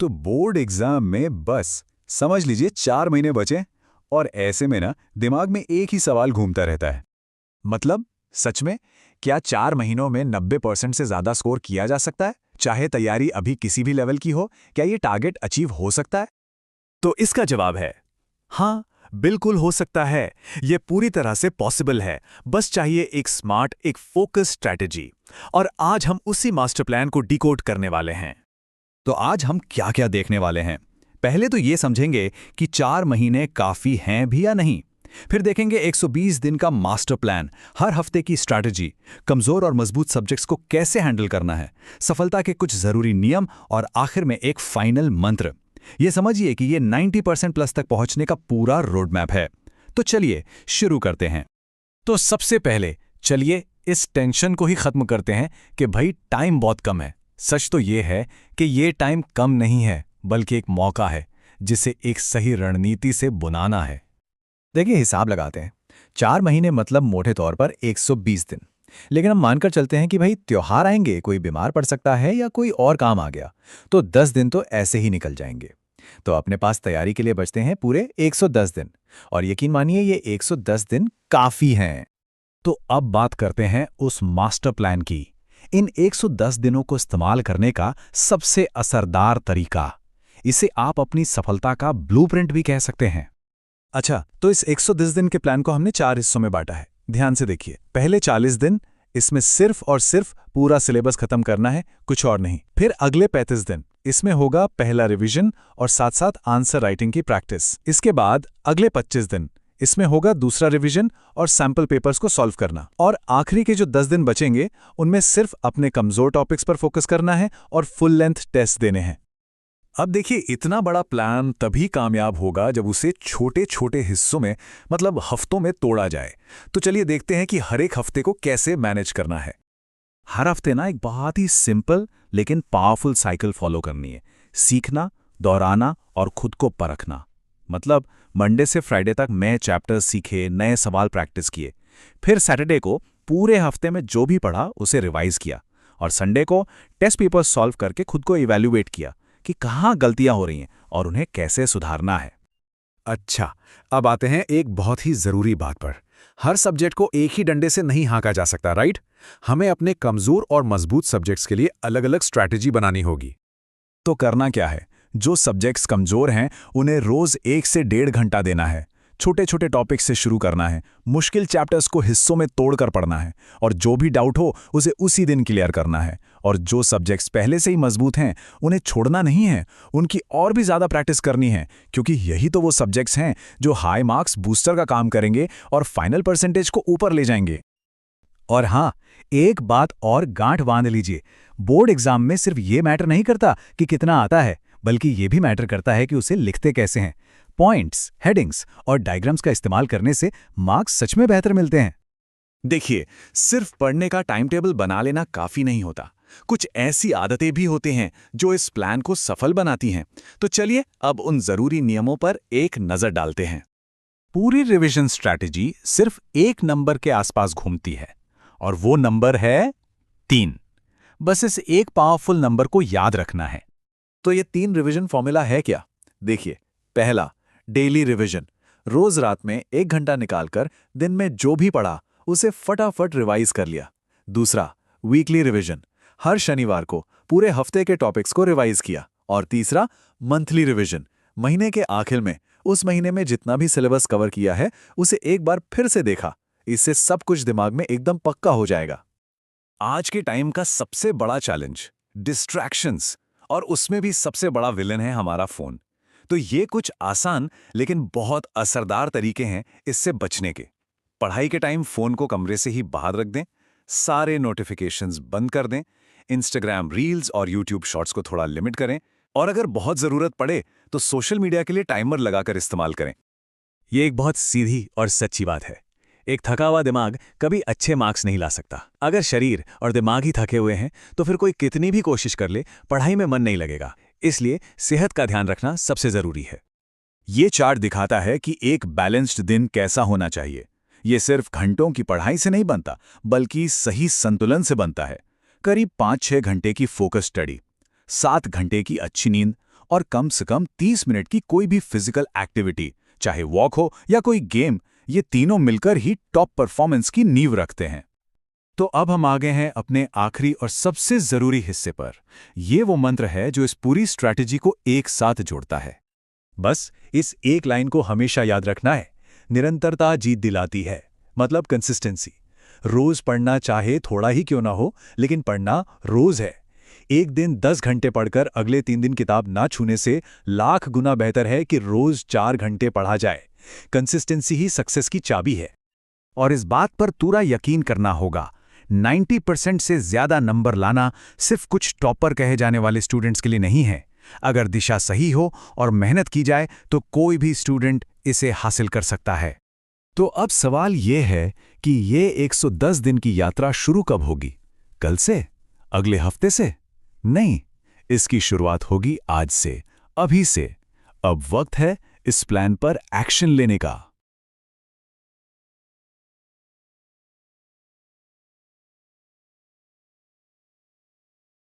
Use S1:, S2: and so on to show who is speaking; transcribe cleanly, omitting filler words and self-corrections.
S1: तो board exam में बस समझ लीजिए 4 महीने बचे और ऐसे में ना दिमाग में एक ही सवाल घूमता रहता है।
S2: मतलब सच में क्या 4 महीनों में 90% से ज्यादा स्कोर किया जा सकता है, चाहे तैयारी अभी किसी भी लेवल की हो? क्या ये टारगेट अचीव हो सकता है? तो इसका जवाब है हाँ, बिल्कुल हो सकता है। ये पूरी तरह से पॉसिबल है। बस चाहिए एक स्मार्ट, एक फोकस स्ट्रैटेजी। और आज हम उसी मास्टर प्लान को डिकोड करने वाले हैं।
S1: तो आज हम क्या क्या देखने वाले हैं? पहले तो ये समझेंगे कि 4 महीने काफी हैं भी या नहीं। फिर देखेंगे 120 दिन का मास्टर प्लान, हर हफ्ते की स्ट्रैटेजी, कमजोर और मजबूत सब्जेक्ट्स को कैसे हैंडल करना है, सफलता के कुछ जरूरी नियम और आखिर में एक फाइनल मंत्र। ये समझिए कि ये 90% प्लस तक पहुंचने का पूरा रोड मैप है। तो चलिए शुरू करते हैं।
S2: तो सबसे पहले चलिए इस टेंशन को ही खत्म करते हैं कि भाई टाइम बहुत कम है। सच तो ये है कि ये टाइम कम नहीं है, बल्कि एक मौका है जिसे एक सही रणनीति से बुनाना है।
S3: देखिए, हिसाब लगाते हैं। 4 महीने मतलब मोटे तौर पर 120 दिन। लेकिन हम मानकर चलते हैं कि भाई त्योहार आएंगे, कोई बीमार पड़ सकता है या कोई और काम आ गया, तो 10 दिन तो ऐसे ही निकल जाएंगे। तो अपने पास तैयारी के लिए बचते हैं पूरे 110 दिन। और यकीन मानिए ये 110 दिन काफी हैं।
S2: तो अब बात करते हैं उस मास्टर प्लान की। इन 110 दिनों को इस्तेमाल करने का सबसे असरदार तरीका। इसे आप अपनी सफलता का ब्लूप्रिंट भी कह सकते हैं। अच्छा, तो इस 110 दिन के प्लान को हमने 4 हिस्सों में बांटा है। ध्यान से देखिए। पहले 40 दिन, इसमें सिर्फ और सिर्फ पूरा सिलेबस खत्म करना है, कुछ और नहीं। फिर अगले 35 दिन, इसमें होगा पहला रिवीजन और साथ साथ आंसर राइटिंग की प्रैक्टिस। इसके बाद अगले 25 दिन, इसमें होगा दूसरा रिवीजन और सैंपल पेपर्स को सॉल्व करना। और आखिरी के जो 10 दिन बचेंगे, उनमें सिर्फ अपने कमजोर टॉपिक्स पर फोकस करना है और फुल लेंथ टेस्ट देने हैं। अब देखिए, इतना बड़ा प्लान तभी कामयाब होगा जब उसे छोटे छोटे हिस्सों में, मतलब हफ्तों में तोड़ा जाए। तो चलिए देखते हैं कि हर एक हफ्ते को कैसे मैनेज करना है। हर हफ्ते ना एक बहुत ही सिंपल लेकिन पावरफुल साइकिल फॉलो करनी है। सीखना, दोहराना और खुद को परखना। मतलब मंडे से फ्राइडे तक नए चैप्टर्स सीखे, नए सवाल प्रैक्टिस किए। फिर सैटरडे को पूरे हफ्ते में जो भी पढ़ा उसे रिवाइज किया। और संडे को टेस्ट पेपर सॉल्व करके खुद को इवैल्यूएट किया कि कहाँ गलतियां हो रही हैं और उन्हें कैसे सुधारना है। अच्छा, अब आते हैं एक बहुत ही जरूरी बात पर। हर सब्जेक्ट को एक ही डंडे से नहीं हाँका जा सकता, राइट? हमें अपने कमजोर और मजबूत सब्जेक्ट्स के लिए अलग अलग स्ट्रैटेजी बनानी होगी। तो करना क्या है? जो सब्जेक्ट्स कमजोर हैं उन्हें रोज 1 से 1.5 घंटा देना है। छोटे छोटे टॉपिक से शुरू करना है। मुश्किल चैप्टर्स को हिस्सों में तोड़कर पढ़ना है और जो भी डाउट हो उसे उसी दिन क्लियर करना है। और जो सब्जेक्ट्स पहले से ही मजबूत हैं उन्हें छोड़ना नहीं है, उनकी और भी ज़्यादा प्रैक्टिस करनी है, क्योंकि यही तो वो सब्जेक्ट्स हैं जो हाई मार्क्स बूस्टर का काम करेंगे और फाइनल परसेंटेज को ऊपर ले जाएंगे। और हाँ, एक बात और गांठ बांध लीजिए। बोर्ड एग्जाम में सिर्फ ये मैटर नहीं करता कि कितना आता है, बल्कि ये भी मैटर करता है कि उसे लिखते कैसे हैं। पॉइंट्स, हेडिंग्स और डायग्राम्स का इस्तेमाल करने से मार्क्स सच में बेहतर मिलते हैं। देखिए, सिर्फ पढ़ने का टाइम टेबल बना लेना काफी नहीं होता। कुछ ऐसी आदतें भी होती हैं जो इस प्लान को सफल बनाती हैं। तो चलिए अब उन जरूरी नियमों पर एक नजर डालते हैं। पूरी रिवीजन स्ट्रैटेजी सिर्फ एक नंबर के आसपास घूमती है, और वो नंबर है 3। बस इस एक पावरफुल नंबर को याद रखना है। तो ये 3 रिवीजन फॉर्मूला है क्या? देखिए, पहला, डेली रिवीजन। रोज रात में 1 घंटा निकालकर दिन में जो भी पढ़ा उसे फटाफट रिवाइज कर लिया। दूसरा, वीकली रिवीजन। हर शनिवार को पूरे हफ्ते के टॉपिक्स को रिवाइज किया। और तीसरा, मंथली रिवीजन। महीने के आखिर में उस महीने में जितना भी सिलेबस कवर किया है उसे एक बार फिर से देखा। इससे सब कुछ दिमाग में एकदम पक्का हो जाएगा। आज के टाइम का सबसे बड़ा चैलेंज डिस्ट्रैक्शंस, और उसमें भी सबसे बड़ा विलन है हमारा फोन। तो ये कुछ आसान लेकिन बहुत असरदार तरीके हैं इससे बचने के। पढ़ाई के टाइम फोन को कमरे से ही बाहर रख दें, सारे नोटिफिकेशंस बंद कर दें, इंस्टाग्राम रील्स और यूट्यूब शॉर्ट्स को थोड़ा लिमिट करें, और अगर बहुत जरूरत पड़े तो सोशल मीडिया के लिए टाइमर लगाकर इस्तेमाल करें। ये एक बहुत सीधी और सच्ची बात है। एक थका हुआ दिमाग कभी अच्छे मार्क्स नहीं ला सकता। अगर शरीर और दिमाग ही थके हुए हैं तो फिर कोई कितनी भी कोशिश कर ले, पढ़ाई में मन नहीं लगेगा। इसलिए सेहत का ध्यान रखना सबसे जरूरी है। ये चार्ट दिखाता है कि एक बैलेंस्ड दिन कैसा होना चाहिए। ये सिर्फ घंटों की पढ़ाई से नहीं बनता, बल्कि सही संतुलन से बनता है। करीब 5-6 घंटे की फोकस स्टडी, 7 घंटे की अच्छी नींद
S1: और कम से कम 30 मिनट की कोई भी फिजिकल एक्टिविटी, चाहे वॉक हो या कोई गेम, ये तीनों मिलकर ही टॉप परफॉर्मेंस की नींव रखते हैं। तो अब हम आ गए हैं अपने आखिरी और सबसे जरूरी हिस्से पर। ये वो मंत्र है जो इस पूरी स्ट्रैटेजी को एक साथ जोड़ता है। बस इस एक लाइन को हमेशा याद रखना है, निरंतरता जीत दिलाती है, मतलब कंसिस्टेंसी। रोज पढ़ना, चाहे थोड़ा ही क्यों ना हो, लेकिन पढ़ना रोज है। एक दिन 10 घंटे पढ़कर अगले 3 दिन किताब ना छूने से लाख गुना बेहतर है कि रोज 4 घंटे पढ़ा जाए। कंसिस्टेंसी ही सक्सेस की चाबी है।
S2: और इस बात पर पूरा यकीन करना होगा, 90% से ज्यादा नंबर लाना सिर्फ कुछ टॉपर कहे जाने वाले स्टूडेंट्स के लिए नहीं है। अगर दिशा सही हो और मेहनत की जाए तो कोई भी स्टूडेंट इसे हासिल कर सकता है।
S1: तो अब सवाल यह है कि ये 110 दिन की यात्रा शुरू कब होगी? कल से? अगले हफ्ते से? नहीं, इसकी शुरुआत होगी आज से, अभी से। अब वक्त है इस प्लान पर एक्शन लेने का।